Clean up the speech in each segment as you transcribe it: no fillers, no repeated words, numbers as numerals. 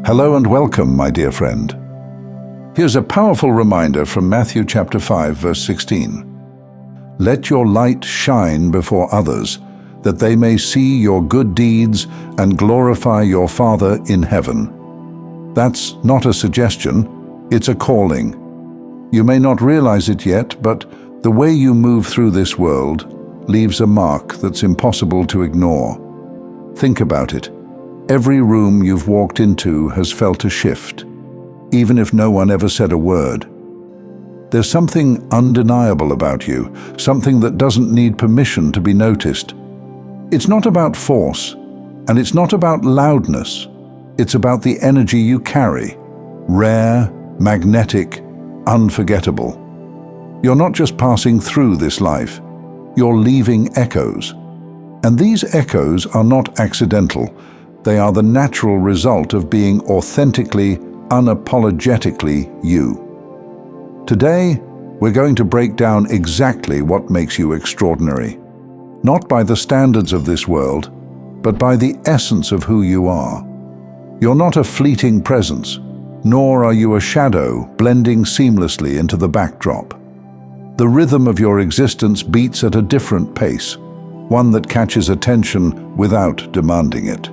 Hello and welcome, my dear friend. Here's a powerful reminder from Matthew chapter 5, verse 16. Let your light shine before others, that they may see your good deeds and glorify your Father in heaven. That's not a suggestion, it's a calling. You may not realize it yet, but the way you move through this world leaves a mark that's impossible to ignore. Think about it. Every room you've walked into has felt a shift, even if no one ever said a word. There's something undeniable about you, something that doesn't need permission to be noticed. It's not about force, and it's not about loudness. It's about the energy you carry, rare, magnetic, unforgettable. You're not just passing through this life, you're leaving echoes. And these echoes are not accidental. They are the natural result of being authentically, unapologetically you. Today, we're going to break down exactly what makes you extraordinary. Not by the standards of this world, but by the essence of who you are. You're not a fleeting presence, nor are you a shadow blending seamlessly into the backdrop. The rhythm of your existence beats at a different pace, one that catches attention without demanding it.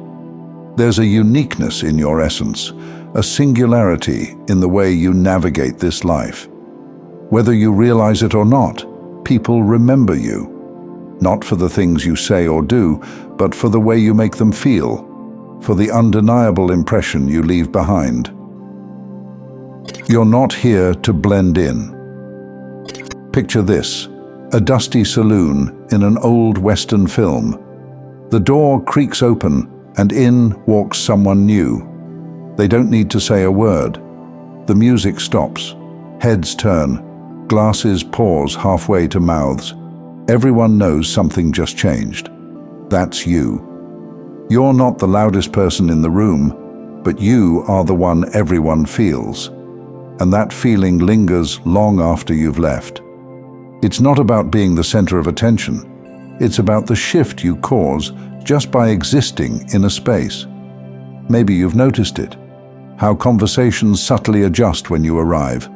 There's a uniqueness in your essence, a singularity in the way you navigate this life. Whether you realize it or not, people remember you. Not for the things you say or do, but for the way you make them feel, for the undeniable impression you leave behind. You're not here to blend in. Picture this, a dusty saloon in an old Western film. The door creaks open and in walks someone new. They don't need to say a word. The music stops, heads turn, glasses pause halfway to mouths. Everyone knows something just changed. That's you. You're not the loudest person in the room, but you are the one everyone feels. And that feeling lingers long after you've left. It's not about being the center of attention. It's about the shift you cause just by existing in a space. Maybe you've noticed it. How conversations subtly adjust when you arrive.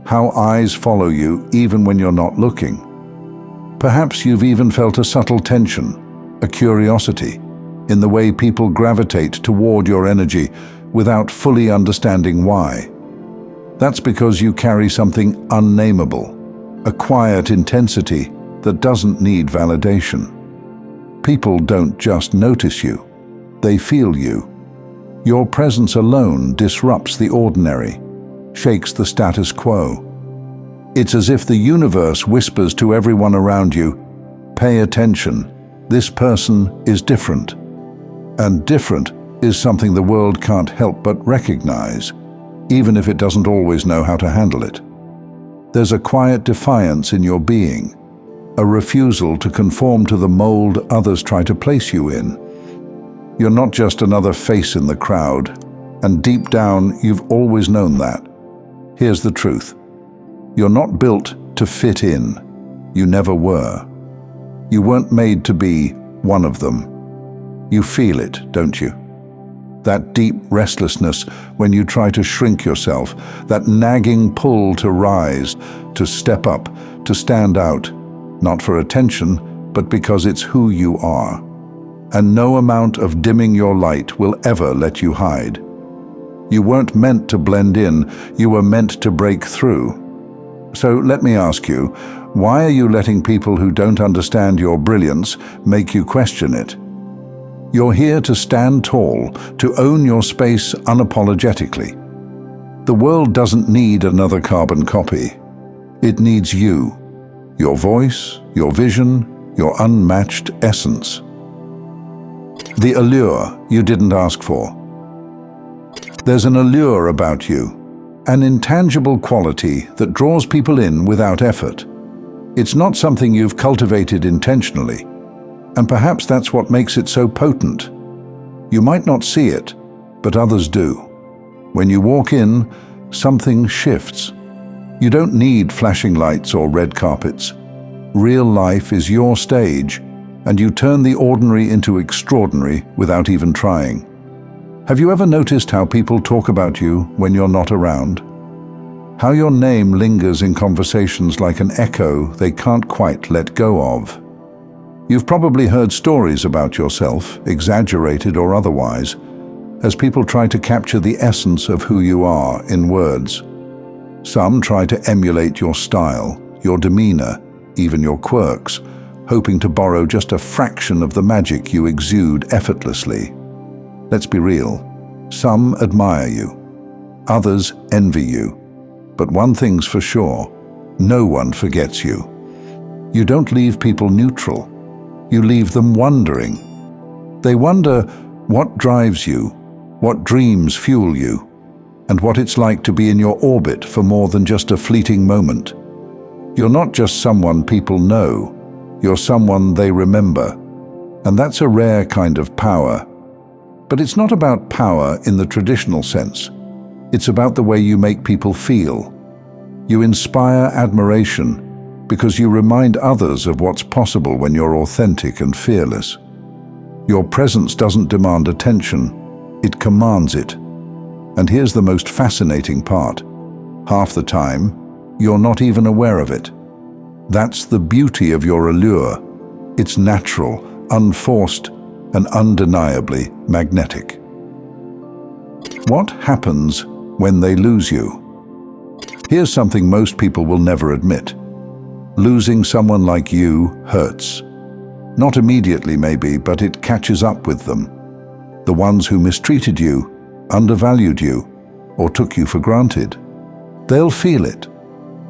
How eyes follow you even when you're not looking. Perhaps you've even felt a subtle tension, a curiosity, in the way people gravitate toward your energy without fully understanding why. That's because you carry something unnameable, a quiet intensity that doesn't need validation. People don't just notice you, they feel you. Your presence alone disrupts the ordinary, shakes the status quo. It's as if the universe whispers to everyone around you, pay attention, this person is different. And different is something the world can't help but recognize, even if it doesn't always know how to handle it. There's a quiet defiance in your being, a refusal to conform to the mold others try to place you in. You're not just another face in the crowd, and deep down you've always known that. Here's the truth. You're not built to fit in. You never were. You weren't made to be one of them. You feel it, don't you? That deep restlessness when you try to shrink yourself, that nagging pull to rise, to step up, to stand out, not for attention, but because it's who you are. And no amount of dimming your light will ever let you hide. You weren't meant to blend in, you were meant to break through. So let me ask you, why are you letting people who don't understand your brilliance make you question it? You're here to stand tall, to own your space unapologetically. The world doesn't need another carbon copy. It needs you, your voice, your vision, your unmatched essence. The allure you didn't ask for. There's an allure about you, an intangible quality that draws people in without effort. It's not something you've cultivated intentionally. And perhaps that's what makes it so potent. You might not see it, but others do. When you walk in, something shifts. You don't need flashing lights or red carpets. Real life is your stage, and you turn the ordinary into extraordinary without even trying. Have you ever noticed how people talk about you when you're not around? How your name lingers in conversations like an echo they can't quite let go of. You've probably heard stories about yourself, exaggerated or otherwise, as people try to capture the essence of who you are in words. Some try to emulate your style, your demeanor, even your quirks, hoping to borrow just a fraction of the magic you exude effortlessly. Let's be real. Some admire you. Others envy you. But one thing's for sure, no one forgets you. You don't leave people neutral. You leave them wondering. They wonder what drives you, what dreams fuel you, and what it's like to be in your orbit for more than just a fleeting moment. You're not just someone people know, you're someone they remember. And that's a rare kind of power. But it's not about power in the traditional sense. It's about the way you make people feel. You inspire admiration because you remind others of what's possible when you're authentic and fearless. Your presence doesn't demand attention, it commands it. And here's the most fascinating part. Half the time, you're not even aware of it. That's the beauty of your allure. It's natural, unforced, and undeniably magnetic. What happens when they lose you? Here's something most people will never admit. Losing someone like you hurts. Not immediately maybe, but it catches up with them. The ones who mistreated you, undervalued you, or took you for granted. They'll feel it.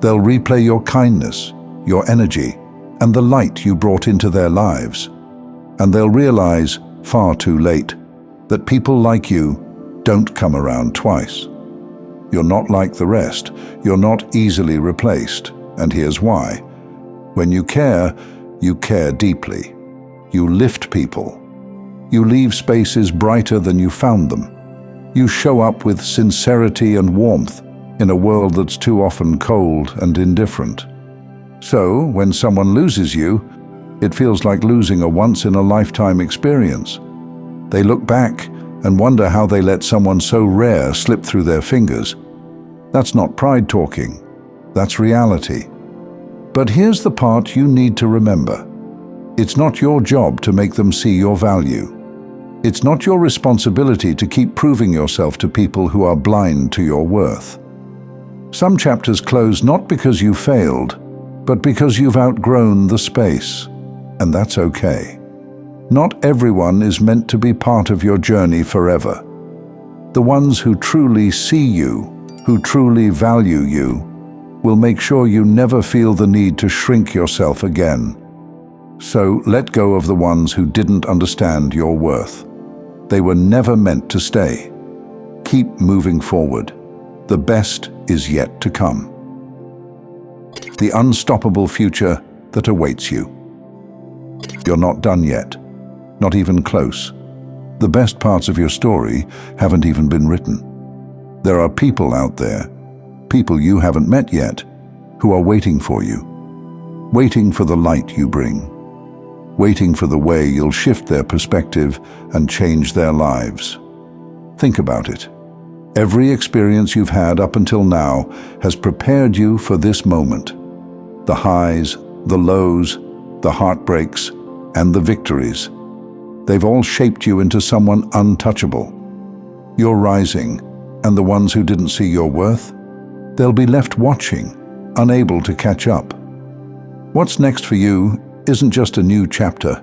They'll replay your kindness, your energy, and the light you brought into their lives. And they'll realize, far too late, that people like you don't come around twice. You're not like the rest. You're not easily replaced. And here's why. When you care deeply. You lift people. You leave spaces brighter than you found them. You show up with sincerity and warmth in a world that's too often cold and indifferent. So, when someone loses you, it feels like losing a once-in-a-lifetime experience. They look back and wonder how they let someone so rare slip through their fingers. That's not pride talking. That's reality. But here's the part you need to remember. It's not your job to make them see your value. It's not your responsibility to keep proving yourself to people who are blind to your worth. Some chapters close not because you failed, but because you've outgrown the space. And that's okay. Not everyone is meant to be part of your journey forever. The ones who truly see you, who truly value you, will make sure you never feel the need to shrink yourself again. So let go of the ones who didn't understand your worth. They were never meant to stay. Keep moving forward. The best is yet to come. The unstoppable future that awaits you. You're not done yet, not even close. The best parts of your story haven't even been written. There are people out there, people you haven't met yet, who are waiting for you, waiting for the light you bring, waiting for the way you'll shift their perspective and change their lives. Think about it. Every experience you've had up until now has prepared you for this moment. The highs, the lows, the heartbreaks, and the victories. They've all shaped you into someone untouchable. You're rising, and the ones who didn't see your worth, they'll be left watching, unable to catch up. What's next for you isn't just a new chapter,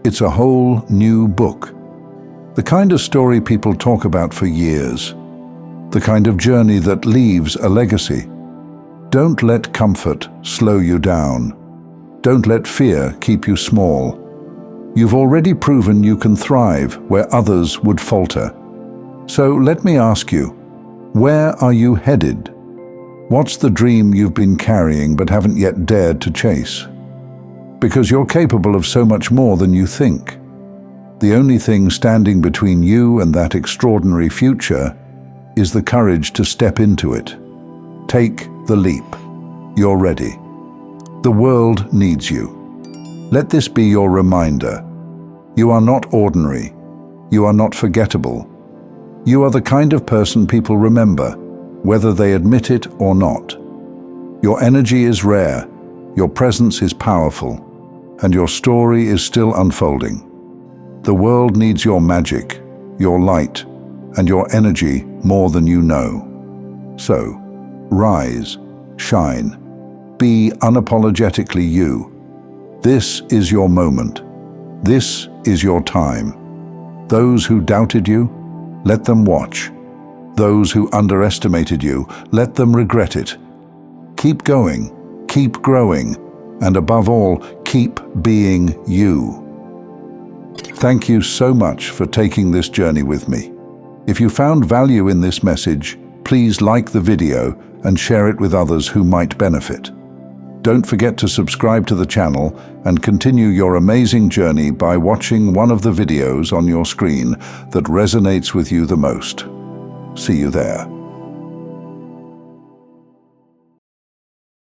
it's a whole new book. The kind of story people talk about for years. The kind of journey that leaves a legacy. Don't let comfort slow you down. Don't let fear keep you small. You've already proven you can thrive where others would falter. So let me ask you, where are you headed? What's the dream you've been carrying but haven't yet dared to chase? Because you're capable of so much more than you think. The only thing standing between you and that extraordinary future is the courage to step into it. Take the leap. You're ready. The world needs you. Let this be your reminder. You are not ordinary. You are not forgettable. You are the kind of person people remember, whether they admit it or not. Your energy is rare, your presence is powerful, and your story is still unfolding. The world needs your magic, your light, and your energy more than you know. So, rise, shine, be unapologetically you. This is your moment. This is your time. Those who doubted you, let them watch. Those who underestimated you, let them regret it. Keep going, keep growing, and above all, keep being you. Thank you so much for taking this journey with me. If you found value in this message, please like the video and share it with others who might benefit. Don't forget to subscribe to the channel and continue your amazing journey by watching one of the videos on your screen that resonates with you the most. See you there.